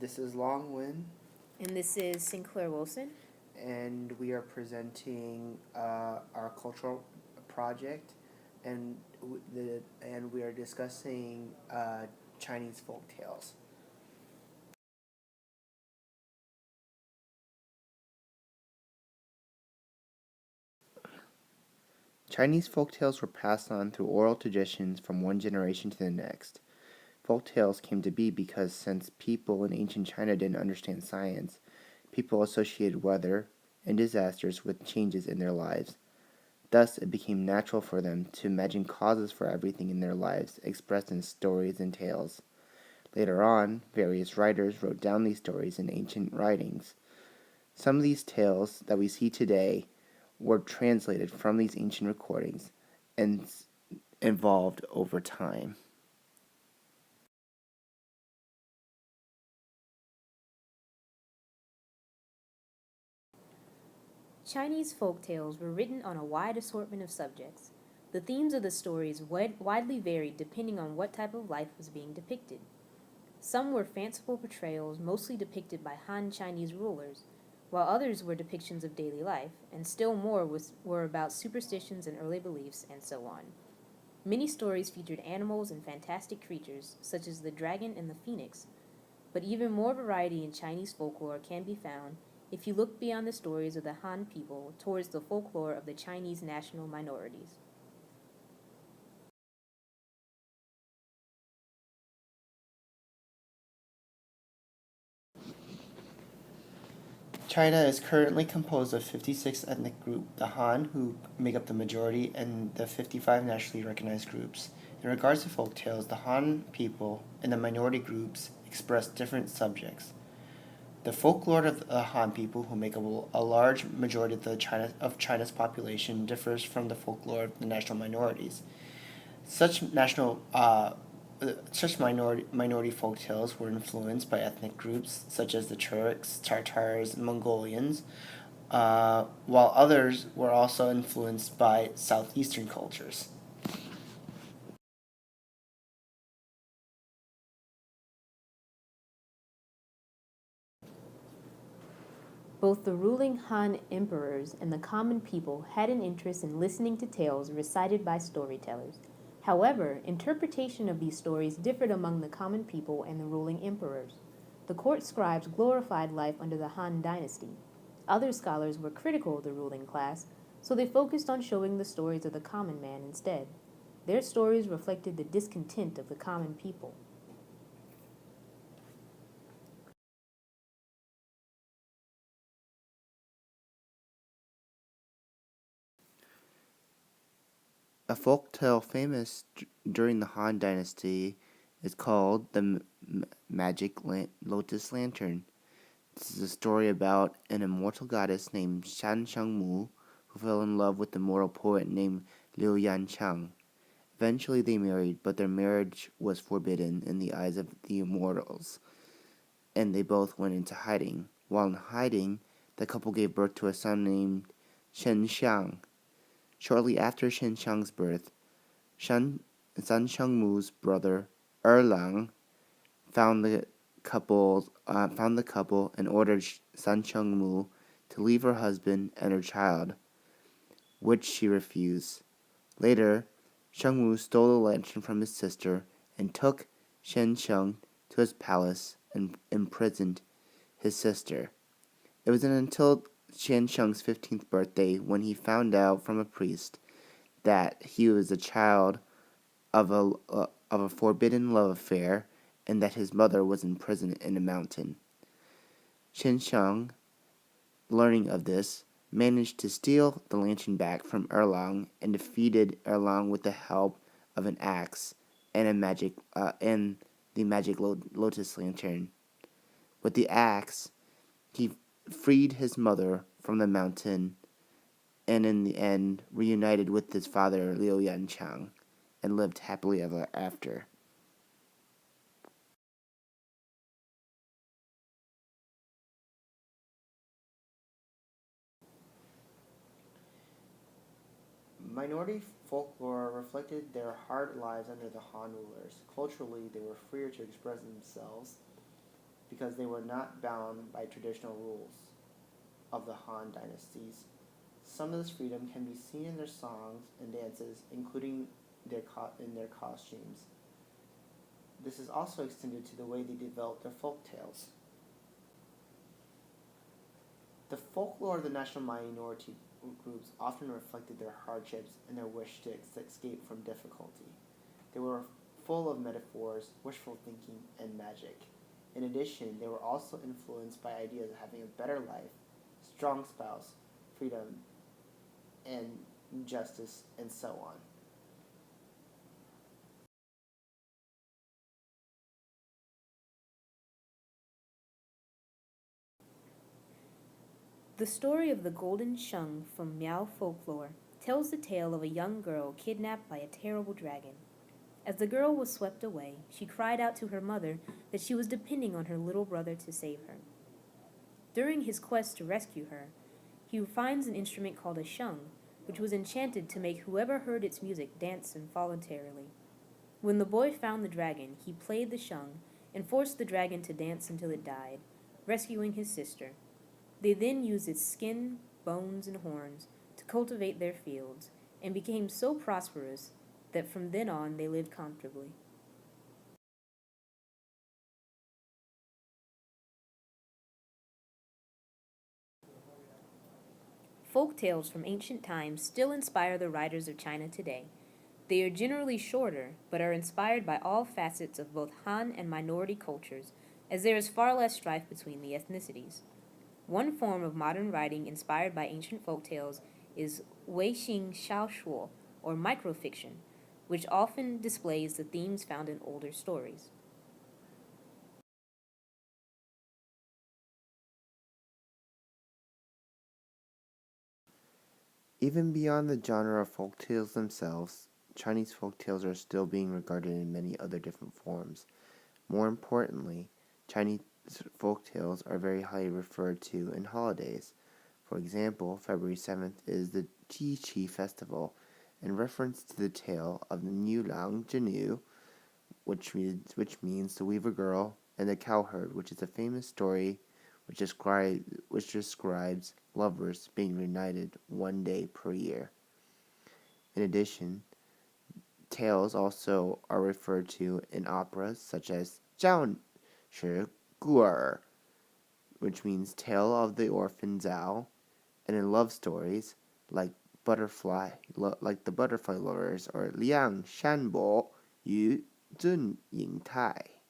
This is Long Win, And this is Sinclair Wilson. and we are presenting our cultural project, and we are discussing Chinese folk tales. Chinese folk tales were passed on through oral traditions from one generation to the next. Folk tales came to be because since people in ancient China didn't understand science, people associated weather and disasters with changes in their lives. Thus, it became natural for them to imagine causes for everything in their lives expressed in stories and tales. Later on, various writers wrote down these stories in ancient writings. Some of these tales that we see today were translated from these ancient recordings and evolved over time. Chinese folk tales were written on a wide assortment of subjects. The themes of the stories widely varied depending on what type of life was being depicted. Some were fanciful portrayals mostly depicted by Han Chinese rulers, while others were depictions of daily life, and still more were about superstitions and early beliefs, and so on. Many stories featured animals and fantastic creatures, such as the dragon and the phoenix, but even more variety in Chinese folklore can be found if you look beyond the stories of the Han people towards the folklore of the Chinese national minorities. China is currently composed of 56 ethnic groups, the Han, who make up the majority, and the 55 nationally recognized groups. In regards to folk tales, the Han people and the minority groups express different subjects. The folklore of the Han people, who make up a large majority of China's population, differs from the folklore of the national minorities. Such national such minority folk tales were influenced by ethnic groups such as the Turks, Tartars, and Mongolians, while others were also influenced by southeastern cultures. Both the ruling Han emperors and the common people had an interest in listening to tales recited by storytellers. However, interpretation of these stories differed among the common people and the ruling emperors. The court scribes glorified life under the Han dynasty. Other scholars were critical of the ruling class, so they focused on showing the stories of the common man instead. Their stories reflected the discontent of the common people. A folk tale famous during the Han Dynasty is called the Lotus Lantern. This is a story about an immortal goddess named Shan Shangmu who fell in love with a mortal poet named Liu Yanchang. Eventually they married, but their marriage was forbidden in the eyes of the immortals, and they both went into hiding. While in hiding, the couple gave birth to a son named Shen Xiang. Shortly after Shen Xiang's birth, San Shangmu's brother Erlang found the couple and ordered San Shangmu to leave her husband and her child, which she refused. Later, Shangmu stole the lantern from his sister and took Shen Sheng to his palace and imprisoned his sister. It wasn't until Shen Sheng's 15th birthday when he found out from a priest that he was a child of a forbidden love affair and that his mother was in prison in a mountain. Shen Sheng, learning of this, managed to steal the lantern back from Erlang and defeated Erlang with the help of an axe and the magic lotus lantern. With the axe, he freed his mother from the mountain and in the end reunited with his father Liu Yanchang and lived happily ever after. Minority folklore reflected their hard lives under the Han rulers. Culturally, they were freer to express themselves because they were not bound by traditional rules of the Han dynasties. Some of this freedom can be seen in their songs and dances, including in their costumes. This is also extended to the way they develop their folk tales. The folklore of the national minority groups often reflected their hardships and their wish to escape from difficulty. They were full of metaphors, wishful thinking, and magic. In addition, they were also influenced by ideas of having a better life, strong spouse, freedom, and justice, and so on. The story of the Golden Sheng from Miao folklore tells the tale of a young girl kidnapped by a terrible dragon. As the girl was swept away, she cried out to her mother that she was depending on her little brother to save her. During his quest to rescue her, he finds an instrument called a sheng, which was enchanted to make whoever heard its music dance involuntarily. When the boy found the dragon, he played the sheng and forced the dragon to dance until it died, rescuing his sister. They then used its skin, bones, and horns to cultivate their fields, and became so prosperous that from then on they lived comfortably. Folk tales from ancient times still inspire the writers of China today. They are generally shorter, but are inspired by all facets of both Han and minority cultures, as there is far less strife between the ethnicities. One form of modern writing inspired by ancient folk tales is Weixing Xiaoshuo, or microfiction, which often displays the themes found in older stories. Even beyond the genre of folk tales themselves, Chinese folk tales are still being regarded in many other different forms. More importantly, Chinese folk tales are very highly referred to in holidays. For example, February 7th is the Qi Qi festival, in reference to the tale of the Niu Lang Zhenu, which means the weaver girl, and the cowherd, which is a famous story which describes lovers being reunited one day per year. In addition, tales also are referred to in operas such as 教师孤儿, which means tale of the orphan Zhao, and in love stories like like the butterfly lovers or 梁山伯与祝英台.